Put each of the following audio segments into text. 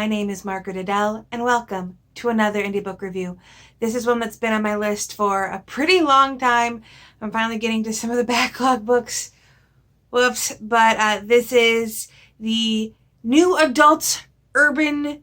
My name is Margaret Adele, and welcome to another indie book review. This is one that's been on my list for a pretty long time. I'm finally getting to some of the backlog books. Whoops. But this is the new adult urban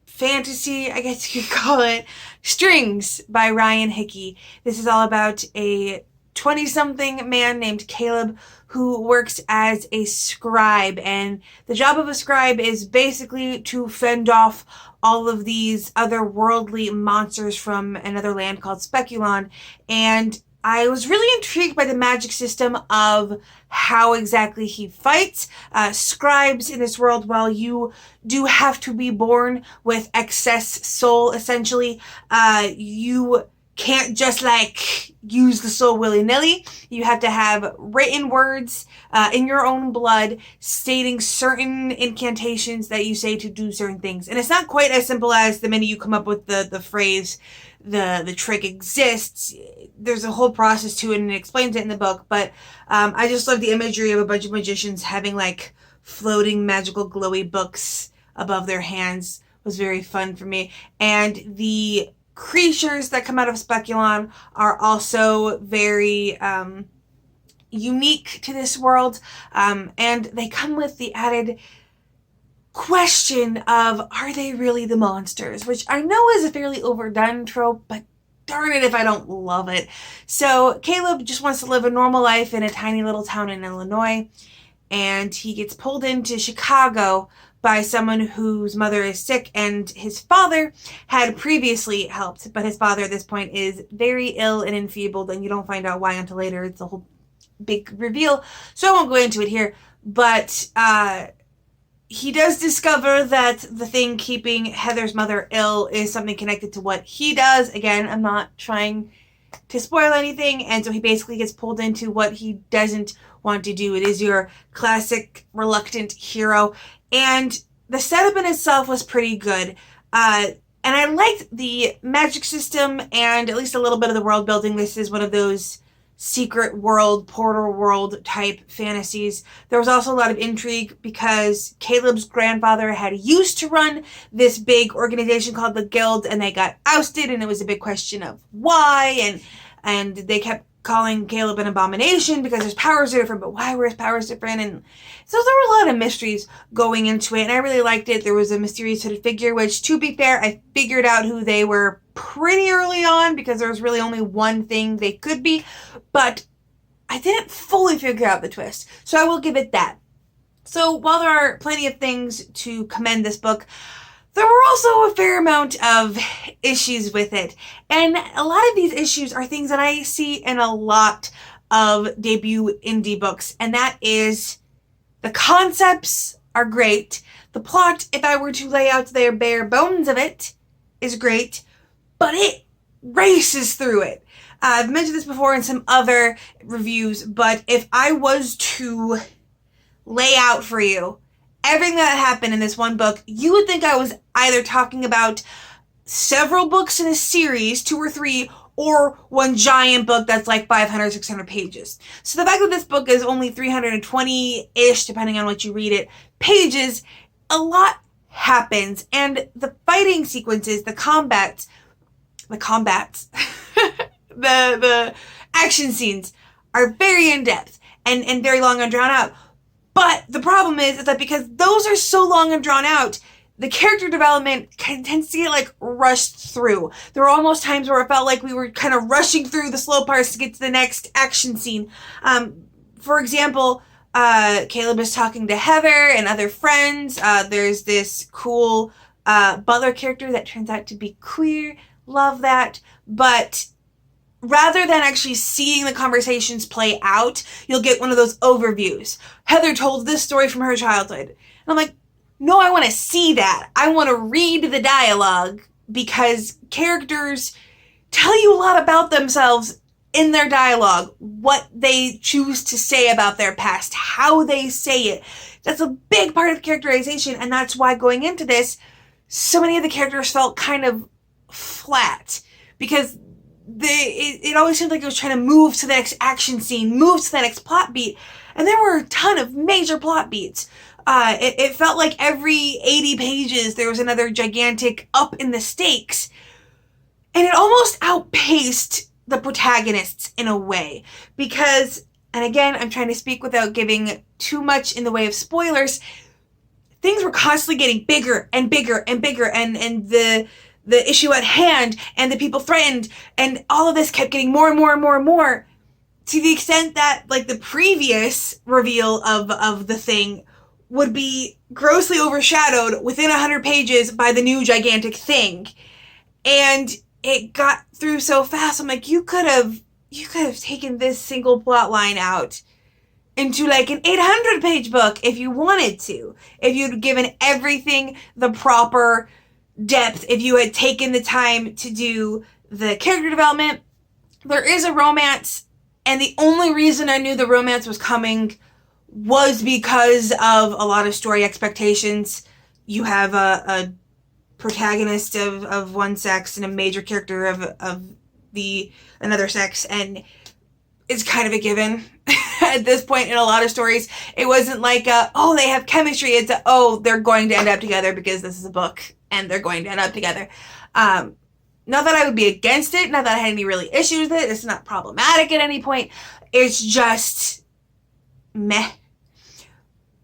fantasy, I guess you could call it, Strings by Ryan Hickey. This is all about a 20-something man named Caleb who works as a scribe, and the job of a scribe is basically to fend off all of these otherworldly monsters from another land called Speculon. And I was really intrigued by the magic system of how exactly he fights. Scribes in this world, while you do have to be born with excess soul, essentially, you can't just use the soul willy-nilly. You have to have written words in your own blood stating certain incantations that you say to do certain things. And it's not quite as simple as the minute you come up with the phrase, the trick exists. There's a whole process to it, and it explains it in the book. But I just love the imagery of a bunch of magicians having floating magical glowy books above their hands. It was very fun for me. And the creatures that come out of Speculon are also very unique to this world, and they come with the added question of, are they really the monsters? Which I know is a fairly overdone trope, but darn it if I don't love it. So Caleb just wants to live a normal life in a tiny little town in Illinois, and he gets pulled into Chicago by someone whose mother is sick, and his father had previously helped, but his father at this point is very ill and enfeebled, and you don't find out why until later. It's a whole big reveal, so I won't go into it here. But he does discover that the thing keeping Heather's mother ill is something connected to what he does. Again, I'm not trying to spoil anything, and so he basically gets pulled into what he doesn't want to do. It is your classic reluctant hero. And the setup in itself was pretty good. And I liked the magic system and at least a little bit of the world building. This is one of those secret world, portal world type fantasies. There was also a lot of intrigue because Caleb's grandfather had used to run this big organization called the Guild, and they got ousted, and it was a big question of why, and they kept calling Caleb an abomination because his powers are different, but why were his powers different? And so there were a lot of mysteries going into it, and I really liked it. There was a mysterious hooded figure, which, to be fair, I figured out who they were pretty early on because there was really only one thing they could be, but I didn't fully figure out the twist, so I will give it that. So while there are plenty of things to commend this book, there were also a fair amount of issues with it. And a lot of these issues are things that I see in a lot of debut indie books. And that is, the concepts are great. The plot, if I were to lay out the bare bones of it, is great. But it races through it. I've mentioned this before in some other reviews, but if I was to lay out for you everything that happened in this one book, you would think I was either talking about several books in a series, 2 or 3, or one giant book that's 500, 600 pages. So the fact that this book is only 320-ish, depending on what you read it, pages, a lot happens. And the fighting sequences, the combats, the action scenes are very in-depth and very long and drawn out. But the problem is that because those are so long and drawn out, the character development tends to get rushed through. There were almost times where it felt like we were kind of rushing through the slow parts to get to the next action scene. For example, Caleb is talking to Heather and other friends. There's this cool butler character that turns out to be queer. Love that. But rather than actually seeing the conversations play out, you'll get one of those overviews. Heather told this story from her childhood. And I'm like, no, I want to see that. I want to read the dialogue because characters tell you a lot about themselves in their dialogue, what they choose to say about their past, how they say it. That's a big part of the characterization, and that's why going into this, so many of the characters felt kind of flat because it always seemed like it was trying to move to the next action scene, move to the next plot beat, and there were a ton of major plot beats. It felt like every 80 pages there was another gigantic up in the stakes, and it almost outpaced the protagonists in a way, because, and again, I'm trying to speak without giving too much in the way of spoilers, things were constantly getting bigger and bigger and bigger, and the issue at hand and the people threatened, and all of this kept getting more and more and more and more, to the extent that, like, the previous reveal of the thing would be grossly overshadowed within 100 pages by the new gigantic thing. And it got through so fast. I'm like, you could have taken this single plot line out into like an 800-page book if you wanted to. If you'd given everything the proper depth, if you had taken the time to do the character development. There is a romance, and the only reason I knew the romance was coming was because of a lot of story expectations. You have a protagonist of one sex and a major character of the another sex, and it's kind of a given at this point in a lot of stories. It wasn't like oh, they have chemistry. It's oh, they're going to end up together because this is a book and they're going to end up together. Not that I would be against it, not that I had any really issues with it. It's not problematic at any point. It's just meh.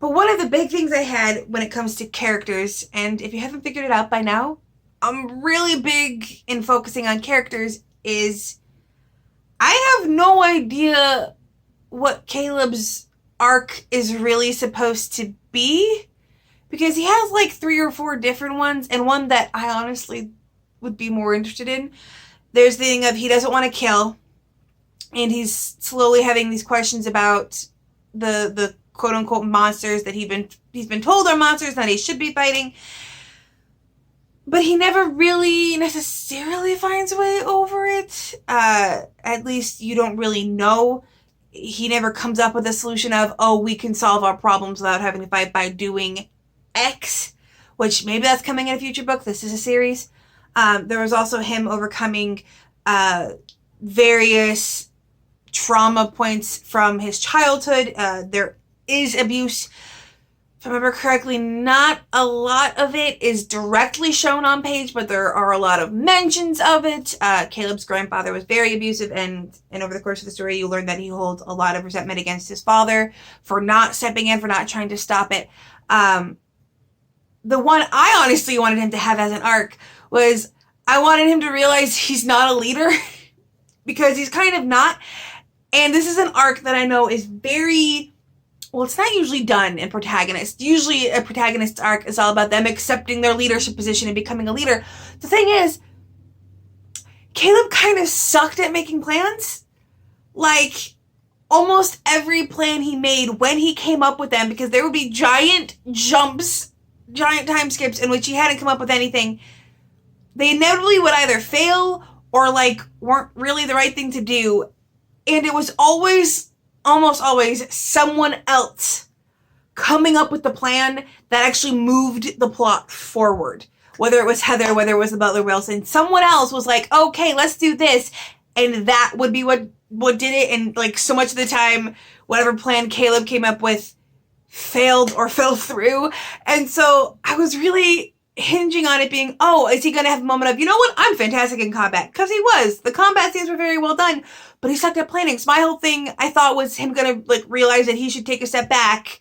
But one of the big things I had when it comes to characters, and if you haven't figured it out by now, I'm really big in focusing on characters, is I have no idea what Caleb's arc is really supposed to be, because he has like 3 or 4 different ones, and one that I honestly would be more interested in. There's the thing of he doesn't want to kill, and he's slowly having these questions about the quote-unquote monsters that he's been told are monsters that he should be fighting. But he never really necessarily finds a way over it. At least you don't really know. He never comes up with a solution of, oh, we can solve our problems without having to fight by doing X, which maybe that's coming in a future book. This is a series. There was also him overcoming various trauma points from his childhood. There is abuse. If I remember correctly, not a lot of it is directly shown on page, but there are a lot of mentions of it. Caleb's grandfather was very abusive, and over the course of the story, you learn that he holds a lot of resentment against his father for not stepping in, for not trying to stop it. The one I honestly wanted him to have as an arc was I wanted him to realize he's not a leader, because he's kind of not. And this is an arc that I know is very... well, it's not usually done in protagonists. Usually a protagonist's arc is all about them accepting their leadership position and becoming a leader. The thing is, Caleb kind of sucked at making plans. Like, almost every plan he made, when he came up with them, because there would be giant jumps, giant time skips in which he hadn't come up with anything, they inevitably would either fail or, like, weren't really the right thing to do. And it was always... almost always someone else coming up with the plan that actually moved the plot forward. Whether it was Heather, whether it was the Butler Wilson, someone else was like, okay, let's do this. And that would be what did it. And like so much of the time, whatever plan Caleb came up with failed or fell through. And so I was really hinging on it being, oh, is he going to have a moment of, you know what, I'm fantastic in combat? Because he was. The combat scenes were very well done, but he sucked at planning. So my whole thing, I thought, was him going to like realize that he should take a step back,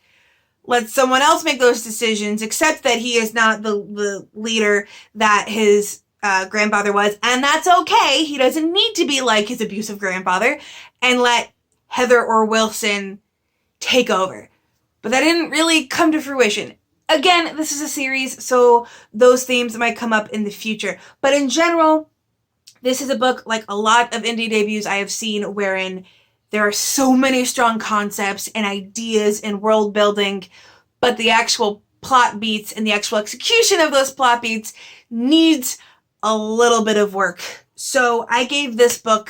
let someone else make those decisions, accept that he is not the leader that his grandfather was, and that's okay. He doesn't need to be like his abusive grandfather, and let Heather or Wilson take over. But that didn't really come to fruition. Again, this is a series, so those themes might come up in the future. But in general, this is a book, like a lot of indie debuts I have seen, wherein there are so many strong concepts and ideas and world building, but the actual plot beats and the actual execution of those plot beats needs a little bit of work. So I gave this book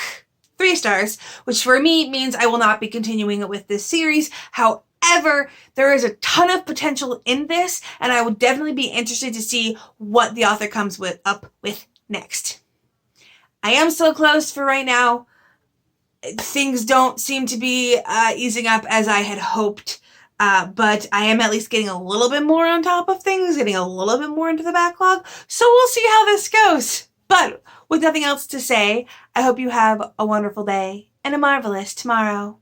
3 stars, which for me means I will not be continuing with this series. However, there is a ton of potential in this, and I would definitely be interested to see what the author comes up with next. I am still closed for right now. Things don't seem to be easing up as I had hoped. But I am at least getting a little bit more on top of things, getting a little bit more into the backlog. So we'll see how this goes. But with nothing else to say, I hope you have a wonderful day and a marvelous tomorrow.